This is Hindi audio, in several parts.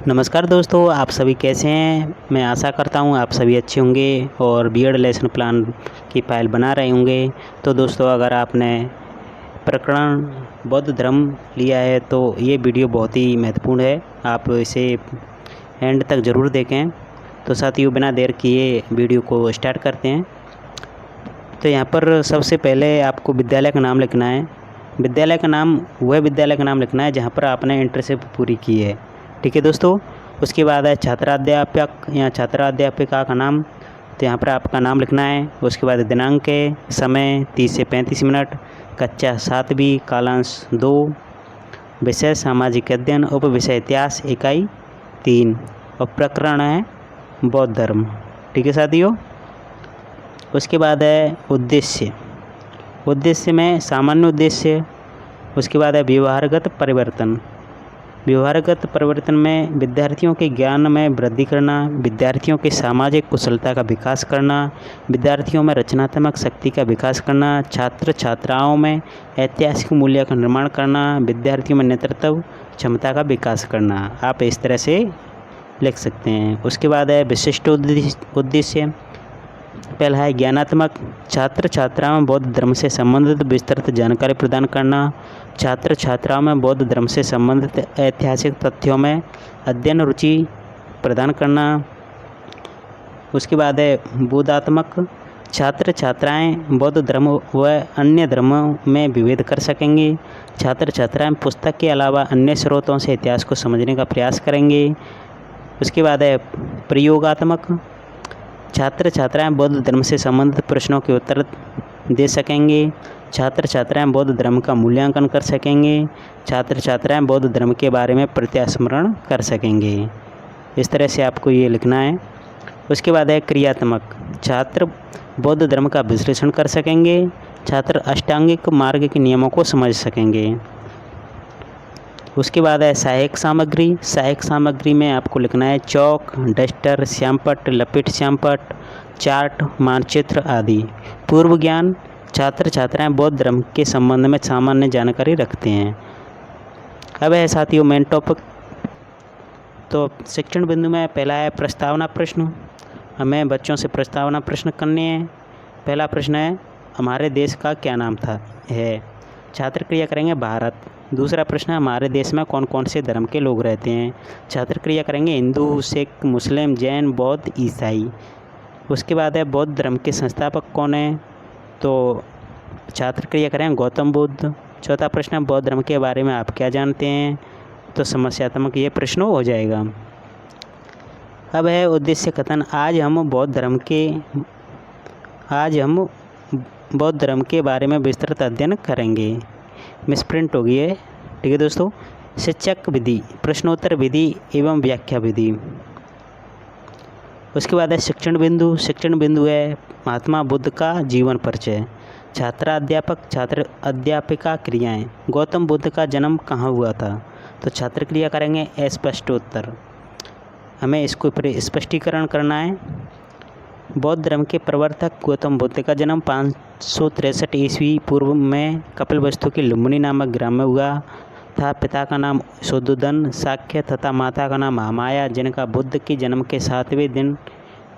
नमस्कार दोस्तों, आप सभी कैसे हैं। मैं आशा करता हूँ आप सभी अच्छे होंगे और बीएड लेसन प्लान की फाइल बना रहे होंगे। तो दोस्तों, अगर आपने प्रकरण बौद्ध धर्म लिया है तो ये वीडियो बहुत ही महत्वपूर्ण है, आप इसे एंड तक ज़रूर देखें। तो साथियों, बिना देर किए वीडियो को स्टार्ट करते हैं। तो यहाँ पर सबसे पहले आपको विद्यालय का नाम लिखना है। विद्यालय का नाम वह विद्यालय का नाम लिखना है जहाँ पर आपने इंटर्नशिप पूरी की है। ठीक है दोस्तों। उसके बाद है छात्राध्यापक या छात्राध्यापिका का नाम। तो यहाँ पर आपका नाम लिखना है। उसके बाद दिनांक है, समय 30 से 35 मिनट, कक्षा 7वीं, कालांश 2, विषय सामाजिक अध्ययन, उप विषय इतिहास, इकाई 3 और प्रकरण है बौद्ध धर्म। ठीक है साथियों। उसके बाद है उद्देश्य। उद्देश्य में सामान्य उद्देश्य। उसके बाद है व्यवहारगत परिवर्तन। व्यवहारगत परिवर्तन में विद्यार्थियों के ज्ञान में वृद्धि करना, विद्यार्थियों की सामाजिक कुशलता का विकास करना, विद्यार्थियों में रचनात्मक शक्ति का विकास करना, छात्र छात्राओं में ऐतिहासिक मूल्य का निर्माण करना, विद्यार्थियों में नेतृत्व क्षमता का विकास करना। आप इस तरह से लिख सकते हैं। उसके बाद है विशिष्ट उद्देश्य। पहला है ज्ञानात्मक। छात्र छात्राओं में बौद्ध धर्म से संबंधित विस्तृत जानकारी प्रदान करना, छात्र छात्राओं में बौद्ध धर्म से संबंधित ऐतिहासिक तथ्यों में अध्ययन रुचि प्रदान करना। उसके बाद है बोधात्मक। छात्र छात्राएं बौद्ध धर्म व अन्य धर्मों में विभेद कर सकेंगे। छात्र छात्राएं पुस्तक के अलावा अन्य स्रोतों से इतिहास को समझने का प्रयास करेंगे। उसके बाद है प्रयोगात्मक। छात्र छात्राएं बौद्ध धर्म से संबंधित प्रश्नों के उत्तर दे सकेंगे। छात्र छात्राएं बौद्ध धर्म का मूल्यांकन कर सकेंगे। छात्र छात्राएं बौद्ध धर्म के बारे में प्रत्यास्मरण कर सकेंगे। इस तरह से आपको ये लिखना है। उसके बाद है क्रियात्मक। छात्र बौद्ध धर्म का विश्लेषण कर सकेंगे। छात्र अष्टांगिक मार्ग के नियमों को समझ सकेंगे। उसके बाद है सहायक सामग्री। सहायक सामग्री में आपको लिखना है चौक, डस्टर, श्यामपट्ट, लपेट श्यामपट्ट, चार्ट, मानचित्र आदि। पूर्व ज्ञान। छात्र छात्राएं बौद्ध धर्म के संबंध में सामान्य जानकारी रखते हैं। अब है साथियों मेन टॉपिक। तो शिक्षण बिंदु में पहला है प्रस्तावना प्रश्न। हमें बच्चों से प्रस्तावना प्रश्न करने हैं। पहला प्रश्न है हमारे देश का क्या नाम था है। छात्र क्रिया करेंगे भारत। दूसरा प्रश्न है हमारे देश में कौन कौन से धर्म के लोग रहते हैं। छात्र क्रिया करेंगे हिंदू, सिख, मुस्लिम, जैन, बौद्ध, ईसाई। उसके बाद है बौद्ध धर्म के संस्थापक कौन है। तो छात्र क्रिया करेंगे गौतम बुद्ध। चौथा प्रश्न है बौद्ध धर्म के बारे में आप क्या जानते हैं। तो समस्यात्मक ये प्रश्न हो जाएगा। अब है उद्देश्य कथन। आज हम बौद्ध धर्म के बारे में विस्तृत अध्ययन करेंगे। मिसप्रिंट हो गई है। ठीक है दोस्तों। शिक्षक विधि, प्रश्नोत्तर विधि एवं व्याख्या विधि। उसके बाद है शिक्षण बिंदु। शिक्षण बिंदु है महात्मा बुद्ध का जीवन परिचय। छात्राध्यापक छात्र अध्यापिका क्रियाएं। गौतम बुद्ध का जन्म कहाँ हुआ था। तो छात्र क्रिया करेंगे अस्पष्टोत्तर। हमें इसको स्पष्टीकरण करना है। बौद्ध धर्म के प्रवर्तक गौतम बुद्ध का जन्म 563 ईस्वी पूर्व में कपिलवस्तु के लुम्बिनी नामक ग्राम में हुआ था। पिता का नाम शुद्धोधन शाक्य तथा माता का नाम महामाया, जिनका बुद्ध के जन्म के 7वें दिन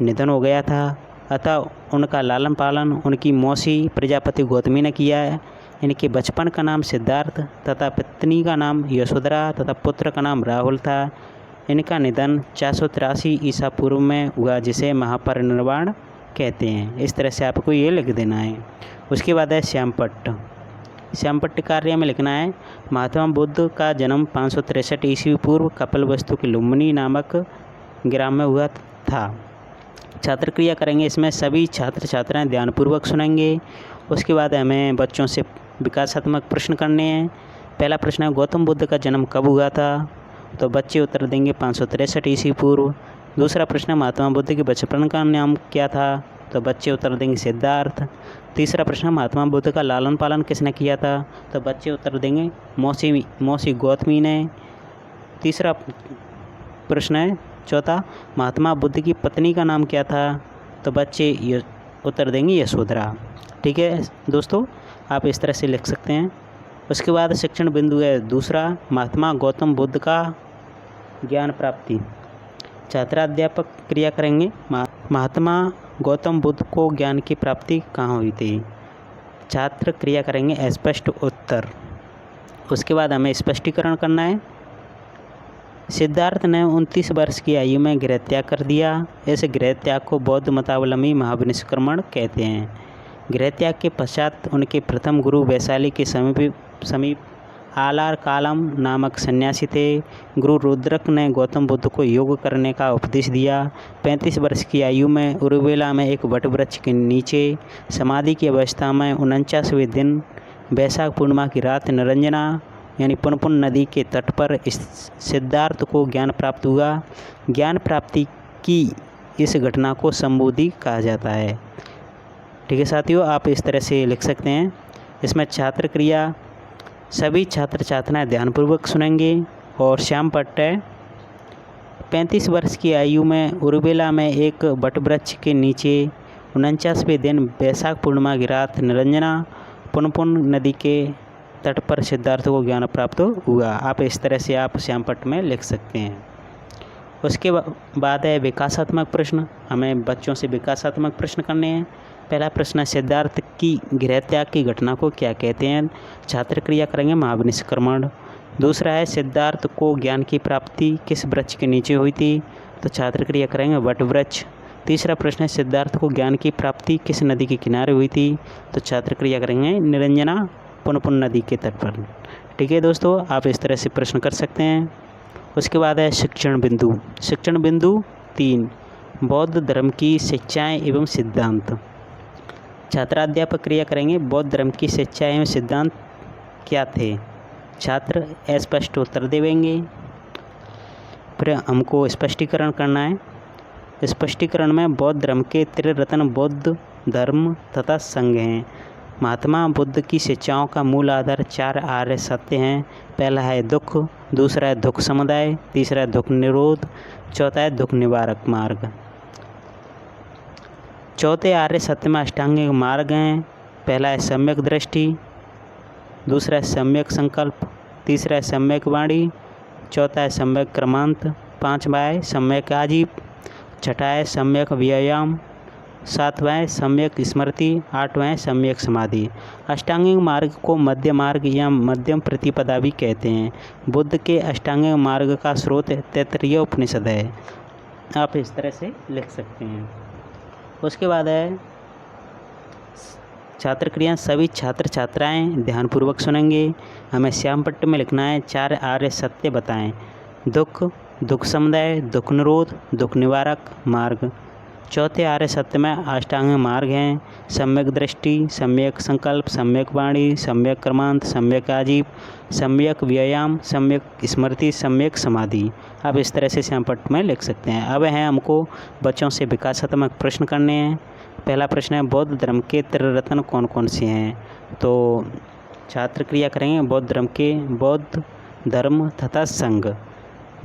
निधन हो गया था। अतः उनका लालन पालन उनकी मौसी प्रजापति गौतमी ने किया है। इनके बचपन का नाम सिद्धार्थ तथा पत्नी का नाम यशोधरा तथा पुत्र का नाम राहुल था। इनका निधन 483 ईसा पूर्व में हुआ, जिसे महापरिनिर्वाण कहते हैं। इस तरह से आपको ये लिख देना है। उसके बाद है श्यामपट्ट। श्यामपट्ट कार्य में लिखना है महात्मा बुद्ध का जन्म 563 ईस्वी पूर्व कपिलवस्तु के लुम्बिनी नामक ग्राम में हुआ था। छात्र क्रिया करेंगे। इसमें सभी छात्र छात्राएं ध्यानपूर्वक सुनेंगे। उसके बाद हमें बच्चों से विकासात्मक प्रश्न करने हैं। पहला प्रश्न है गौतम बुद्ध का जन्म कब हुआ था। तो बच्चे उत्तर देंगे 563 ईस्वी पूर्व। दूसरा प्रश्न महात्मा बुद्ध के बचपन का नाम क्या था। तो बच्चे उत्तर देंगे सिद्धार्थ। तीसरा प्रश्न महात्मा बुद्ध का लालन पालन किसने किया था। तो बच्चे उत्तर देंगे मौसी गौतमी ने। तीसरा प्रश्न है चौथा महात्मा बुद्ध की पत्नी का नाम क्या था। तो बच्चे उत्तर देंगे यशोधरा। ठीक है दोस्तों, आप इस तरह से लिख सकते हैं। उसके बाद शिक्षण बिंदु है दूसरा, महात्मा गौतम बुद्ध का ज्ञान प्राप्ति। छात्राध्यापक क्रिया करेंगे। महात्मा गौतम बुद्ध को ज्ञान की प्राप्ति कहाँ हुई थी? छात्र क्रिया करेंगे स्पष्ट उत्तर। उसके बाद हमें स्पष्टीकरण करना है। सिद्धार्थ ने 29 वर्ष की आयु में गृह त्याग कर दिया। इस गृह त्याग को बौद्ध मतावलंबी महाविनिष्क्रमण कहते हैं। गृह त्याग के पश्चात उनके प्रथम गुरु वैशाली के समीप आलार कालम नामक सन्यासी थे। गुरु रुद्रक ने गौतम बुद्ध को योग करने का उपदेश दिया। 35 वर्ष की आयु में उरुवेला में एक वटवृक्ष के नीचे समाधि की अवस्था में 49वें दिन वैशाख पूर्णिमा की रात निरंजना यानी पुनपुन नदी के तट पर सिद्धार्थ को ज्ञान प्राप्त हुआ। ज्ञान प्राप्ति की इस घटना को संबोधि कहा जाता है। ठीक है साथियों, आप इस तरह से लिख सकते हैं। इसमें छात्र क्रिया सभी छात्र छात्राएं ध्यानपूर्वक सुनेंगे और श्याम पट्ट है। 35 वर्ष की आयु में उरुवेला में एक वटवृक्ष के नीचे 49वें दिन वैशाख पूर्णिमा की रात निरंजना पुनपुन नदी के तट पर सिद्धार्थ को ज्ञान प्राप्त हुआ। आप इस तरह से आप श्याम पट्ट में लिख सकते हैं। उसके बाद है विकासात्मक प्रश्न। हमें बच्चों से विकासात्मक प्रश्न करने हैं। पहला प्रश्न है सिद्धार्थ की गृह त्याग की घटना को क्या कहते हैं? छात्र क्रिया करेंगे महाविनिष्क्रमण। दूसरा है सिद्धार्थ को ज्ञान की प्राप्ति किस वृक्ष के नीचे हुई थी? तो छात्र क्रिया करेंगे वटवृक्ष। तीसरा प्रश्न है सिद्धार्थ को ज्ञान की प्राप्ति किस नदी के किनारे हुई थी? तो छात्र क्रिया करेंगे निरंजना पुनपुन नदी के तट पर। ठीक है दोस्तों, आप इस तरह से प्रश्न कर सकते हैं। उसके बाद है शिक्षण बिंदु। शिक्षण बिंदु 3 बौद्ध धर्म की शिक्षाएं एवं सिद्धांत। छात्राध्यापक क्रिया करेंगे बौद्ध धर्म की शिक्षाएं एवं सिद्धांत क्या थे? छात्र अस्पष्ट उत्तर देंगे। फिर हमको स्पष्टीकरण करना है। स्पष्टीकरण में बौद्ध धर्म के त्रिरत्न बौद्ध धर्म तथा संघ हैं। महात्मा बुद्ध की शिक्षाओं का मूल आधार 4 आर्य सत्य हैं। पहला है दुख, दूसरा है दुख समुदाय, तीसरा है दुख निरोध, चौथा है दुख निवारक मार्ग। चौथे आर्य सत्य में अष्टांगिक मार्ग हैं। पहला है सम्यक दृष्टि, दूसरा है सम्यक संकल्प, तीसरा है सम्यक वाणी, चौथा है सम्यक कर्मांत, पांचवा है सम्यक आजीव, छठा है सम्यक व्यायाम, सातवां है सम्यक स्मृति, आठवां है सम्यक समाधि। अष्टांगिक मार्ग को मध्य मार्ग या मध्यम प्रतिपदा भी कहते हैं। बुद्ध के अष्टांगिक मार्ग का स्रोत तैत्तिरीय उपनिषद है। आप इस तरह से लिख सकते हैं। उसके बाद है छात्र क्रिया। सभी छात्र छात्राएं ध्यानपूर्वक सुनेंगे। हमें श्याम पट्ट में लिखना है 4 आर्य सत्य बताएं। दुख, दुख समुदाय, दुख निरोध, दुख निवारक मार्ग। चौथे आर्य सत्य में अष्टांग मार्ग हैं। सम्यक दृष्टि, सम्यक संकल्प, सम्यक वाणी, सम्यक कर्मांत, सम्यक आजीव, सम्यक व्यायाम, सम्यक स्मृति, सम्यक समाधि। आप इस तरह से श्याम पट्ट में लिख सकते हैं। अब है हमको बच्चों से विकासात्मक प्रश्न करने हैं। पहला प्रश्न है बौद्ध धर्म के त्रिरत्न कौन कौन से हैं? तो छात्र क्रिया करेंगे बौद्ध धर्म के बौद्ध धर्म तथा संघ।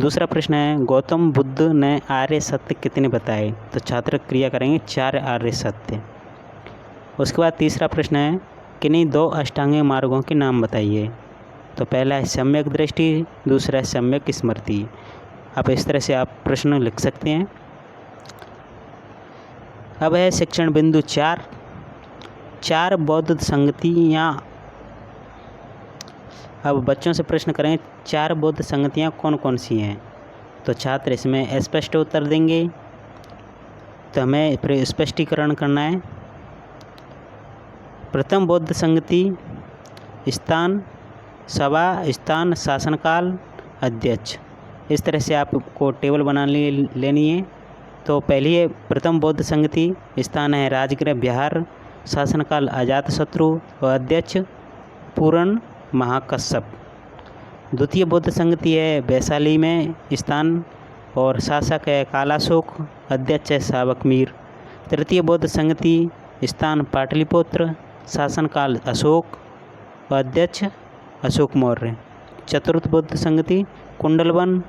दूसरा प्रश्न है गौतम बुद्ध ने आर्य सत्य कितने बताए? तो छात्र क्रिया करेंगे 4 आर्य सत्य। उसके बाद तीसरा प्रश्न है किन्हीं 2 अष्टांगिक मार्गों के नाम बताइए। तो पहला है सम्यक दृष्टि, दूसरा है सम्यक स्मृति। आप इस तरह से आप प्रश्न लिख सकते हैं। अब है शिक्षण बिंदु 4 बौद्ध संगतियाँ। अब बच्चों से प्रश्न करें 4 बौद्ध संगतियाँ कौन कौन सी हैं? तो छात्र इसमें स्पष्ट उत्तर देंगे। तो हमें फिर स्पष्टीकरण करना है। प्रथम बौद्ध संगति स्थान, सभा, स्थान, शासनकाल, अध्यक्ष। इस तरह से आपको टेबल बना लेनी है। तो पहली है प्रथम बौद्ध संगति, स्थान है राजगृह बिहार, शासनकाल अजातशत्रु और अध्यक्ष पूर्ण महाकश्यप। द्वितीय बौद्ध संगति है वैशाली में स्थान और शासक है कालाशोक, अध्यक्ष है शावक मीर। तृतीय बौद्ध संगति स्थान पाटलिपुत्र, शासनकाल अशोक और अध्यक्ष अशोक मौर्य। चतुर्थ बौद्ध संगति कुंडलवन,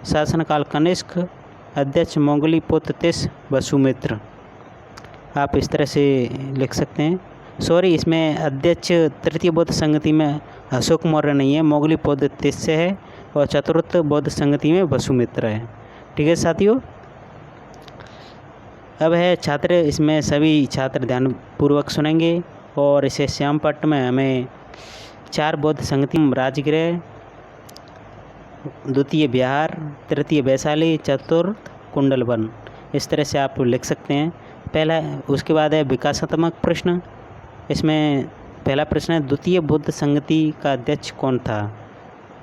शासनकाल कनिष्क, अध्यक्ष मोंगली पुत्र तिस वसुमित्र। आप इस तरह से लिख सकते हैं। सॉरी, इसमें अध्यक्ष तृतीय बौद्ध संगति में अशोक मौर्य नहीं है, मोंगली पुत्र तिस से है। और चतुर्थ बौद्ध संगति में वसुमित्र है। ठीक है साथियों, अब है छात्र, इसमें सभी छात्र ध्यानपूर्वक सुनेंगे। और इसे श्यामपट्ट में हमें 4 बौद्ध संगति, राजगृह, द्वितीय बिहार, तृतीय वैशाली, चतुर्थ कुंडलवन, इस तरह से आप लिख सकते हैं। पहला, उसके बाद है विकासात्मक प्रश्न। इसमें पहला प्रश्न है द्वितीय बौद्ध संगति का अध्यक्ष कौन था?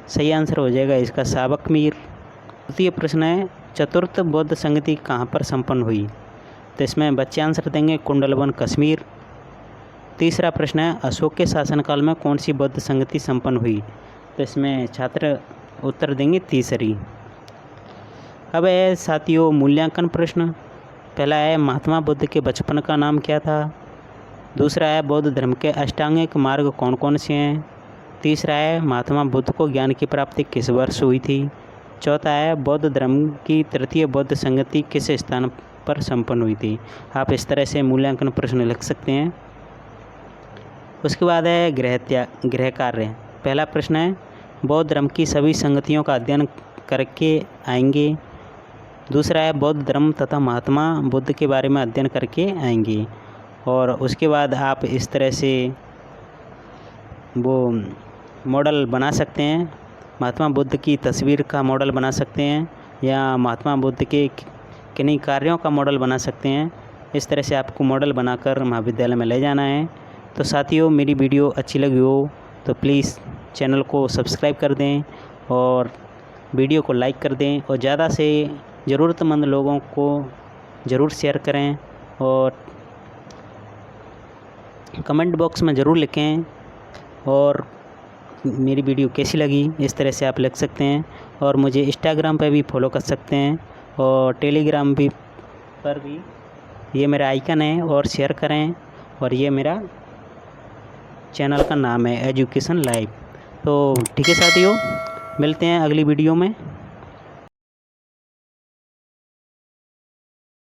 सही आंसर हो जाएगा इसका साबक मीर। द्वितीय प्रश्न है चतुर्थ बौद्ध संगति कहाँ पर संपन्न हुई? तो इसमें बच्चे आंसर देंगे कुंडलवन, कश्मीर। तीसरा प्रश्न है अशोक के शासनकाल में कौन सी बौद्ध संगति संपन्न हुई? तो इसमें छात्र उत्तर देंगे तीसरी। अब है साथियों मूल्यांकन प्रश्न। पहला है महात्मा बुद्ध के बचपन का नाम क्या था? दूसरा है बौद्ध धर्म के अष्टांगिक मार्ग कौन कौन से हैं? तीसरा है महात्मा बुद्ध को ज्ञान की प्राप्ति किस वर्ष हुई थी? चौथा है बौद्ध धर्म की तृतीय बौद्ध संगति किस स्थान पर संपन्न हुई थी? आप इस तरह से मूल्यांकन प्रश्न लिख सकते हैं। उसके बाद है गृह कार्य। पहला प्रश्न है बौद्ध धर्म की सभी संगतियों का अध्ययन करके आएंगे। दूसरा है बौद्ध धर्म तथा महात्मा बुद्ध के बारे में अध्ययन करके आएंगे। और उसके बाद आप इस तरह से वो मॉडल बना सकते हैं, महात्मा बुद्ध की तस्वीर का मॉडल बना सकते हैं या महात्मा बुद्ध के किन्हीं कार्यों का मॉडल बना सकते हैं। इस तरह से आपको मॉडल बनाकर महाविद्यालय में ले जाना है। तो साथियों मेरी वीडियो अच्छी लगी हो तो प्लीज़ चैनल को सब्सक्राइब कर दें और वीडियो को लाइक कर दें और ज़्यादा से ज़रूरतमंद लोगों को ज़रूर शेयर करें और कमेंट बॉक्स में ज़रूर लिखें और मेरी वीडियो कैसी लगी इस तरह से आप लिख सकते हैं। और मुझे इंस्टाग्राम पे भी फॉलो कर सकते हैं और टेलीग्राम भी पर भी, ये मेरा आइकन है और शेयर करें। और ये मेरा चैनल का नाम है एजुकेशन लाइव। तो ठीक है साथियों, मिलते हैं अगली वीडियो में।